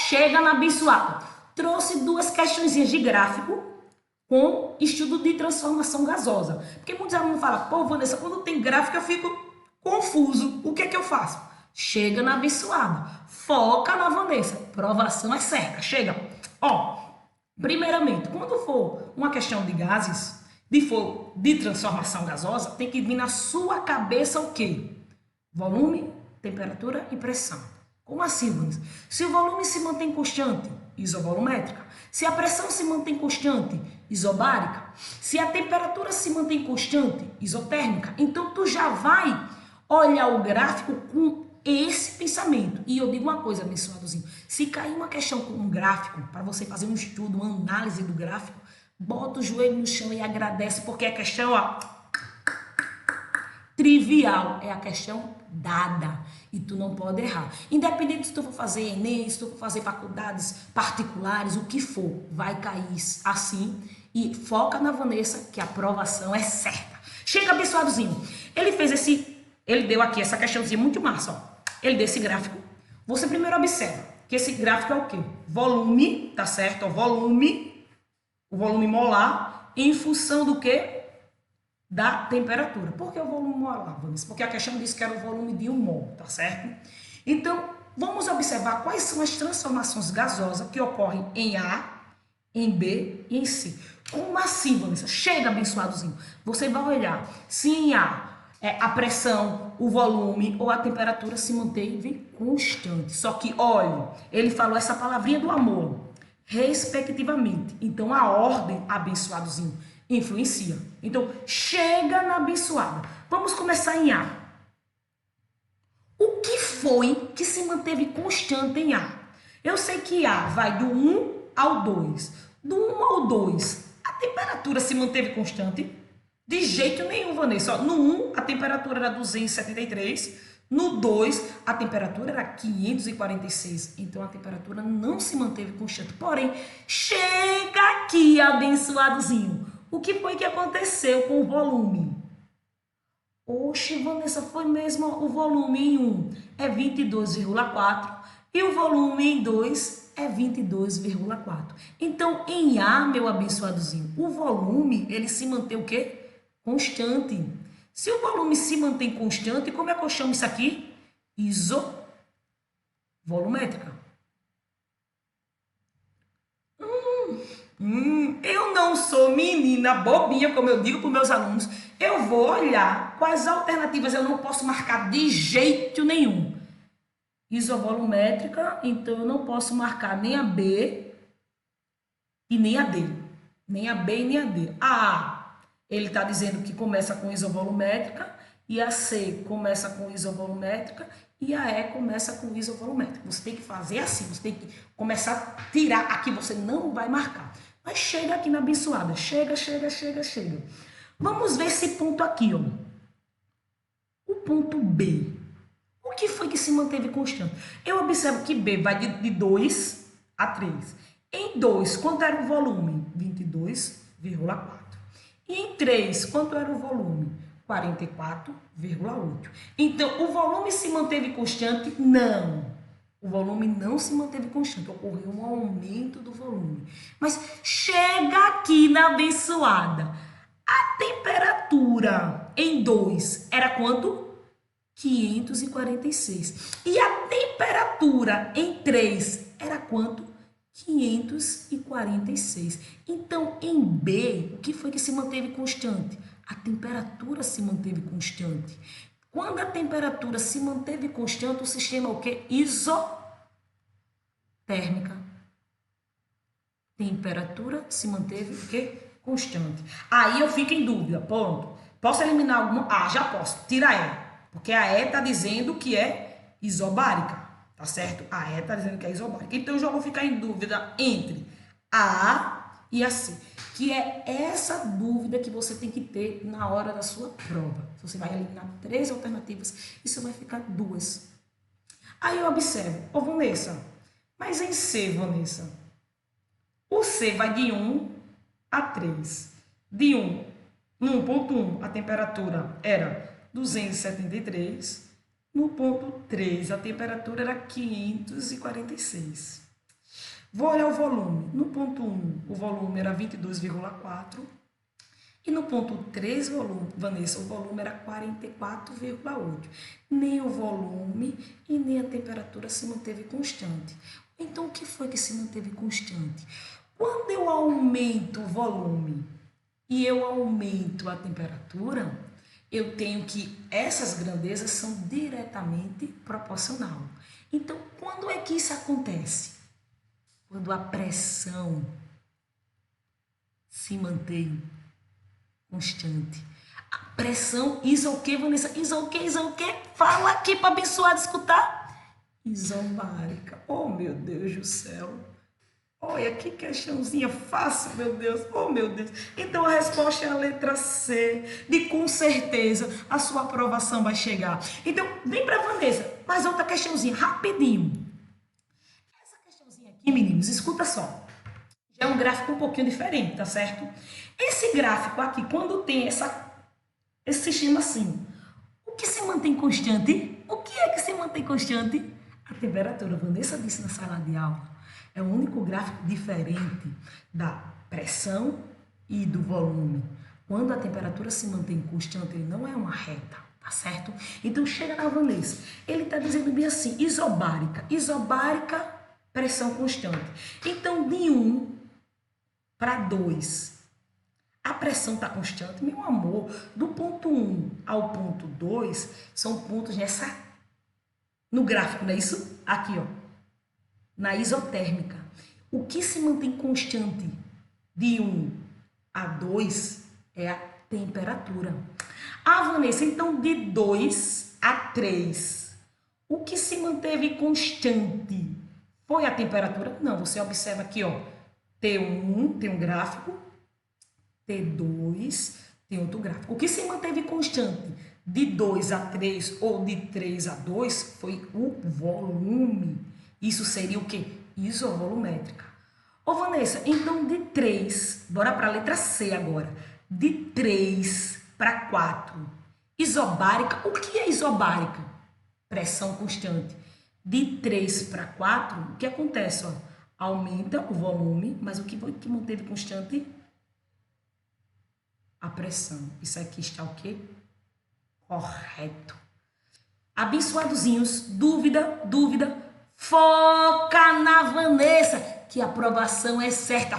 chega na abençoada. Trouxe duas questõezinhas de gráfico com estudo de transformação gasosa. Porque muitos alunos falam, pô, Vanessa, quando tem gráfico eu fico confuso. O que é que eu faço? Chega na abençoada. Foca na Vanessa. Provação é certa. Chega. Ó, primeiramente, quando for uma questão de gases, de transformação gasosa, tem que vir na sua cabeça o quê? Volume, temperatura e pressão. Como assim, Vanessa? Se o volume se mantém constante, isovolumétrica. Se a pressão se mantém constante, isobárica. Se a temperatura se mantém constante, isotérmica. Então, tu já vai olhar o gráfico com esse pensamento. E eu digo uma coisa, abençoadozinho. Se cair uma questão com um gráfico, para você fazer um estudo, uma análise do gráfico, bota o joelho no chão e agradece, porque a questão, ó, trivial, é a questão dada e tu não pode errar. Independente se tu for fazer Enem, se tu for fazer faculdades particulares, o que for, vai cair assim e foca na Vanessa que a aprovação é certa. Chega, abençoadozinho. Ele deu aqui essa questãozinha muito massa, ó. Ele deu esse gráfico. Você primeiro observa que esse gráfico é o quê? Volume, tá certo? O volume molar em função do quê? Da temperatura. Por que o volume molar, Vanessa? Porque a questão disse que era o volume de 1 mol, tá certo? Então, vamos observar quais são as transformações gasosas que ocorrem em A, em B e em C. Como assim, Vanessa? Chega, abençoadozinho. Você vai olhar se em A a pressão, o volume ou a temperatura se manteve constante. Só que, olha, ele falou essa palavrinha do amor, respectivamente. Então, a ordem, abençoadozinho, influencia. Então, chega na abençoada. Vamos começar em A. O que foi que se manteve constante em A? Eu sei que A vai do 1 ao 2. Do 1 ao 2, a temperatura se manteve constante? De jeito nenhum, Vanessa. No 1, a temperatura era 273. No 2, a temperatura era 546. Então, a temperatura não se manteve constante. Porém, chega aqui, abençoadozinho. O que foi que aconteceu com o volume? Oxe, Vanessa, foi mesmo o volume em 1 é 22,4 e o volume em 2 é 22,4. Então, em A, meu abençoadozinho, o volume, ele se mantém o quê? Constante. Se o volume se mantém constante, como é que eu chamo isso aqui? Isovolumétrica. Eu não sou menina bobinha, como eu digo para os meus alunos. Eu vou olhar quais alternativas eu não posso marcar de jeito nenhum. Isovolumétrica, então eu não posso marcar nem a B e nem a D. Nem a B e nem a D. A A, ele está dizendo que começa com isovolumétrica, e a C começa com isovolumétrica, e a E começa com isovolumétrica. Você tem que fazer assim, você tem que começar a tirar aqui, você não vai marcar. Mas chega aqui na abençoada, chega. Vamos ver esse ponto aqui, ó. O ponto B. O que foi que se manteve constante? Eu observo que B vai de 2 a 3. Em 2, quanto era o volume? 22,4. E em 3, quanto era o volume? 44,8. Então, o volume se manteve constante? Não. O volume não se manteve constante. Ocorreu um aumento do volume. Mas chega aqui na abençoada. A temperatura em 2 era quanto? 546. E a temperatura em 3 era quanto? 546. Então, em B, o que foi que se manteve constante? A temperatura se manteve constante. Quando a temperatura se manteve constante, o sistema é o quê? Isotérmica. Temperatura se manteve o quê? Constante. Aí eu fico em dúvida, ponto. Posso eliminar alguma? Ah, já posso. Tira a E. Porque a E está dizendo que é isobárica. Tá certo? A E está dizendo que é isobárica. Então, eu já vou ficar em dúvida entre a A e a C. Que é essa dúvida que você tem que ter na hora da sua prova. Você vai eliminar 3 alternativas e você vai ficar 2. Aí eu observo. Ô, Vanessa, mas em C, Vanessa, o C vai de 1 a 3. De 1, no ponto 1, a temperatura era 273. No ponto 3, a temperatura era 546. Vou olhar o volume. No ponto 1, o volume era 22,4. E no ponto 3, Vanessa, o volume era 44,8. Nem o volume e nem a temperatura se manteve constante. Então, o que foi que se manteve constante? Quando eu aumento o volume e eu aumento a temperatura, eu tenho que essas grandezas são diretamente proporcional. Então, quando é que isso acontece? Quando a pressão se mantém constante. A pressão, isso o que, Vanessa? Isso o que? Fala aqui para abençoado escutar. Isobárica. Oh, meu Deus do céu. Olha, que questãozinha fácil, meu Deus. Oh, meu Deus. Então, a resposta é a letra C. Com certeza, a sua aprovação vai chegar. Então, vem para Vanessa. Mais outra questãozinha, rapidinho. Essa questãozinha aqui, meninos, escuta só. Já é um gráfico um pouquinho diferente, tá certo? Esse gráfico aqui, quando tem esse sistema assim, o que se mantém constante? O que é que se mantém constante? A temperatura. A Vanessa disse na sala de aula. É o único gráfico diferente da pressão e do volume. Quando a temperatura se mantém constante, ele não é uma reta, tá certo? Então, chega na Vanessa. Ele está dizendo bem assim, isobárica. Isobárica, pressão constante. Então, de 1 para 2, a pressão está constante. Meu amor, do ponto 1 ao ponto 2, são pontos no gráfico, não é isso? Aqui, ó, na isotérmica. O que se mantém constante de 1 a 2 é a temperatura. Ah, Vanessa, então de 2 a 3, o que se manteve constante foi a temperatura? Não, você observa aqui, ó, T1 tem um gráfico, T2 tem outro gráfico. O que se manteve constante de 2 a 3 ou de 3 a 2 foi o volume. Isso seria o quê? Isovolumétrica. Ô, Vanessa, então de 3, bora para a letra C agora. De 3 para 4. Isobárica, o que é isobárica? Pressão constante. De 3 para 4, o que acontece? Ó? Aumenta o volume, mas o que manteve constante? A pressão. Isso aqui está o quê? Correto. Abençoadozinhos, dúvida, foca na Vanessa, que a aprovação é certa.